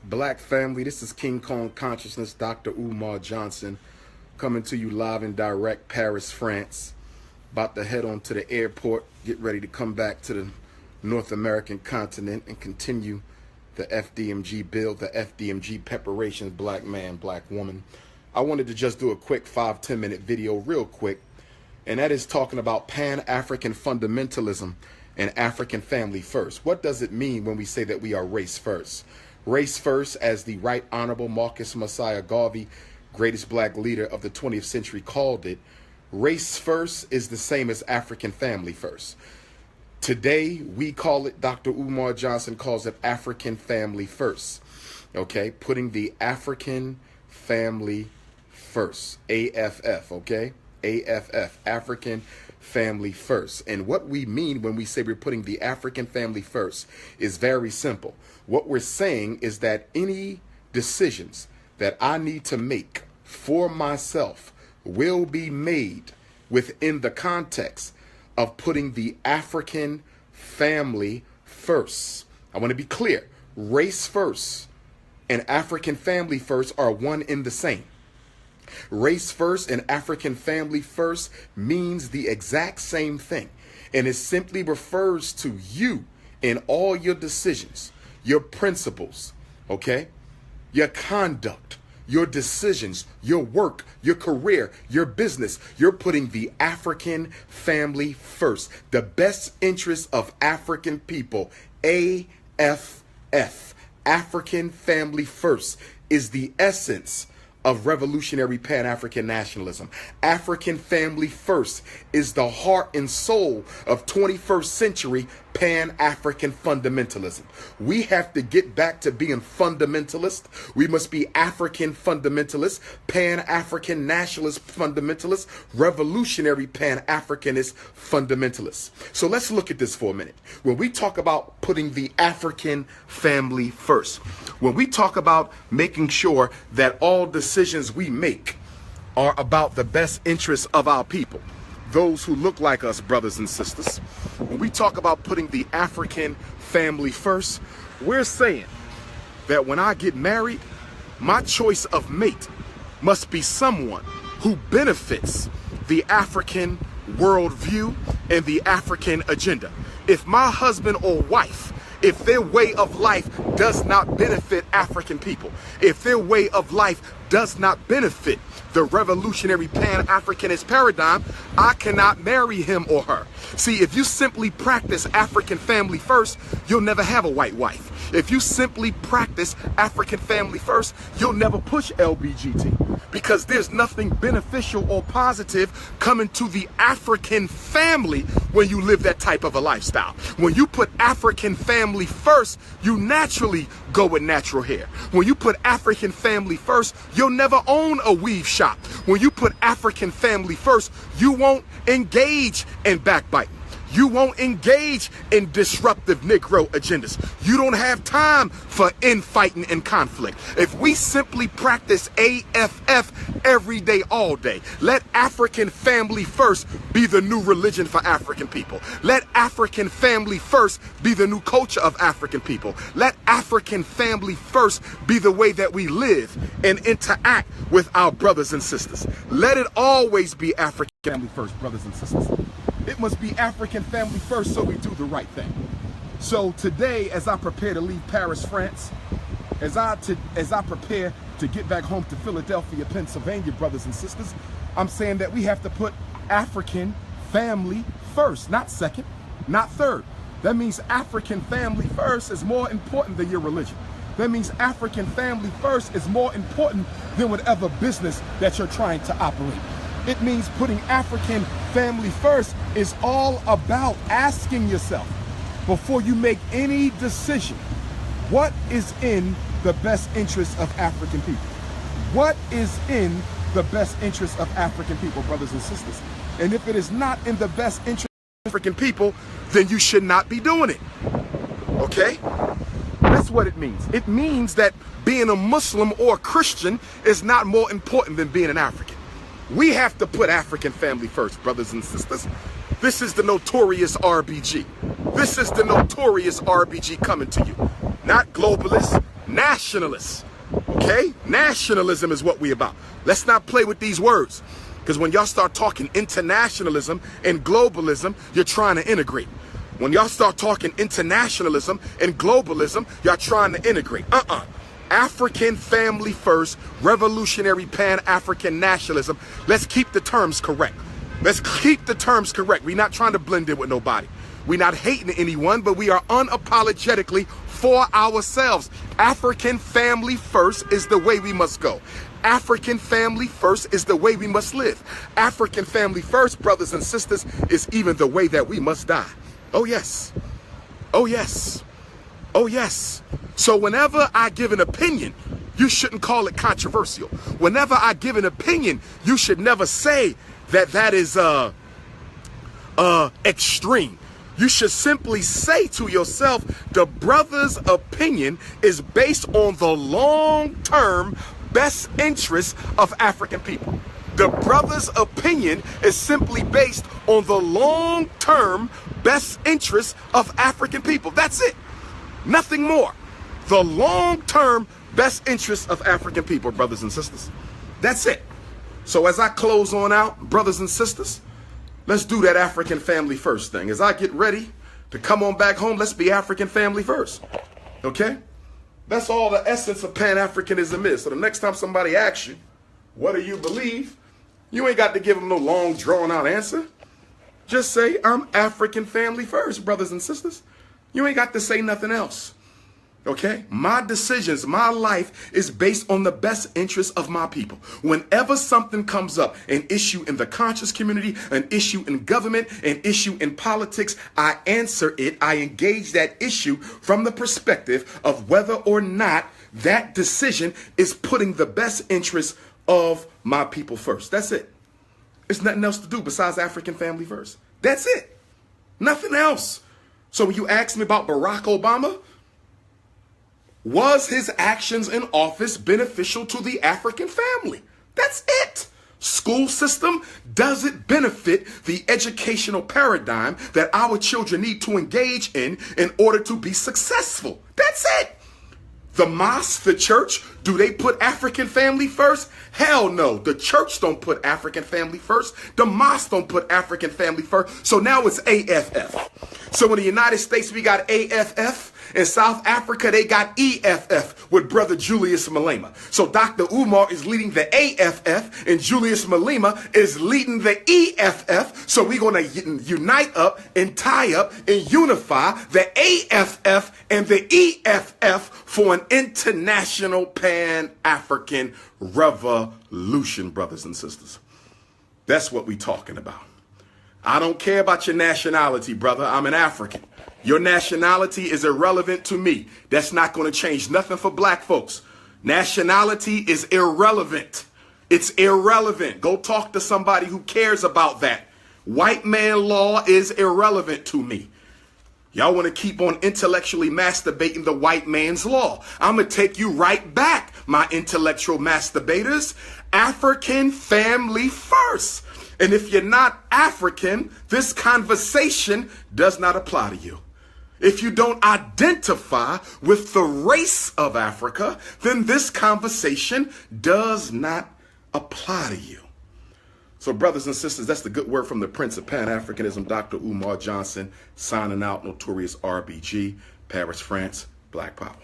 Black family, this is King Kong Consciousness, Dr. Umar Johnson, coming to you live and direct, Paris, France. About to head on to the airport, get ready to come back to the North American continent and continue the FDMG build, the FDMG preparations, black man, black woman. I wanted to just do a quick 5-10 minute video real quick, and that is talking about Pan-African fundamentalism and African family first. What does it mean when we say that we are race first? Race first, as the Right Honorable Marcus Messiah Garvey, greatest black leader of the 20th century, called it, race first is the same as African family first. Today, we call it, Dr. Umar Johnson calls it African family first. Okay, putting the African family first, AFF, okay? AFF, African family first. And what we mean when we say we're putting the African family first is very simple. What we're saying is that any decisions that I need to make for myself will be made within the context of putting the African family first. I want to be clear. Race first and African family first are one and the same. Race first and African family first means the exact same thing. And it simply refers to you in all your decisions, your principles, okay? Your conduct, your decisions, your work, your career, your business. You're putting the African family first. The best interest of African people, AFF, African family first, is the essence of revolutionary Pan-African nationalism. African family first is the heart and soul of 21st century Pan-African fundamentalism. We have to get back to being fundamentalist. We must be African fundamentalists, Pan-African nationalist fundamentalists, revolutionary Pan-Africanist fundamentalists. So let's look at this for a minute. When we talk about putting the African family first, when we talk about making sure that all decisions we make are about the best interests of our people, those who look like us, brothers and sisters, when we talk about putting the African family first, we're saying that when I get married, my choice of mate must be someone who benefits the African worldview and the African agenda. If my husband or wife, if their way of life does not benefit African people, if their way of life does not benefit the revolutionary Pan-Africanist paradigm, I cannot marry him or her. See, if you simply practice African family first, you'll never have a white wife. If you simply practice African family first, you'll never push LBGT, because there's nothing beneficial or positive coming to the African family when you live that type of a lifestyle. When you put African family first, you naturally go with natural hair. When you put African family first, you'll never own a weave shop. When you put African family first, you won't engage in backbiting. You won't engage in disruptive Negro agendas. You don't have time for infighting and conflict. If we simply practice AFF every day, all day, let African family first be the new religion for African people. Let African family first be the new culture of African people. Let African family first be the way that we live and interact with our brothers and sisters. Let it always be African family first, brothers and sisters. It must be African family first so we do the right thing. So today, as I prepare to leave Paris, France, as I prepare to get back home to Philadelphia, Pennsylvania, brothers and sisters, I'm saying that we have to put African family first, not second, not third. That means African family first is more important than your religion. That means African family first is more important than whatever business that you're trying to operate. It means putting African family first is all about asking yourself, before you make any decision, what is in the best interest of African people? What is in the best interest of African people, brothers and sisters? And if it is not in the best interest of African people, then you should not be doing it. Okay? That's what it means. It means that being a Muslim or a Christian is not more important than being an African. We have to put African family first, brothers and sisters. This is the notorious RBG. This is the notorious RBG coming to you. Not globalists, nationalists. Okay? Nationalism is what we about. Let's not play with these words. Because when y'all start talking internationalism and globalism, you're trying to integrate. When y'all start talking internationalism and globalism, y'all trying to integrate. African family first, revolutionary Pan-African nationalism. Let's keep the terms correct. Let's keep the terms correct. We're not trying to blend in with nobody. We're not hating anyone, but we are unapologetically for ourselves. African family first is the way we must go. African family first is the way we must live. African family first, brothers and sisters, is even the way that we must die. Oh yes. Oh yes. Oh yes. So whenever I give an opinion, you shouldn't call it controversial. Whenever I give an opinion, you should never say that that is extreme. You should simply say to yourself, the brother's opinion is based on the long-term best interest of African people. The brother's opinion is simply based on the long-term best interest of African people. That's it. Nothing more. The long-term best interest of African people, brothers and sisters. That's it. So as I close on out, brothers and sisters, let's do that African family first thing. As I get ready to come on back home, let's be African family first. Okay? That's all the essence of Pan-Africanism is. So the next time somebody asks you, what do you believe? You ain't got to give them no long, drawn-out answer. Just say, I'm African family first, brothers and sisters. You ain't got to say nothing else. Okay? My decisions, my life is based on the best interests of my people. Whenever something comes up, an issue in the conscious community, an issue in government, an issue in politics, I answer it. I engage that issue from the perspective of whether or not that decision is putting the best interests of my people first. That's it. There's nothing else to do besides African family first. That's it. Nothing else. So when you ask me about Barack Obama, was his actions in office beneficial to the African family? That's it. School system, does it benefit the educational paradigm that our children need to engage in order to be successful? That's it. The mosque, the church, do they put African family first? Hell no. The church don't put African family first. The mosque don't put African family first. So now it's AFF. So in the United States, we got AFF. In South Africa, they got EFF with brother Julius Malema. So Dr. Umar is leading the AFF and Julius Malema is leading the EFF. So we're going to unite up and tie up and unify the AFF and the EFF for an international Pan-African revolution, brothers and sisters. That's what we're talking about. I don't care about your nationality, brother. I'm an African. Your nationality is irrelevant to me. That's not going to change nothing for black folks. Nationality is irrelevant. It's irrelevant. Go talk to somebody who cares about that. White man law is irrelevant to me. Y'all want to keep on intellectually masturbating the white man's law. I'm going to take you right back, my intellectual masturbators. African family first. And if you're not African, this conversation does not apply to you. If you don't identify with the race of Africa, then this conversation does not apply to you. So brothers and sisters, that's the good word from the Prince of Pan-Africanism, Dr. Umar Johnson, signing out, Notorious RBG, Paris, France, Black Power.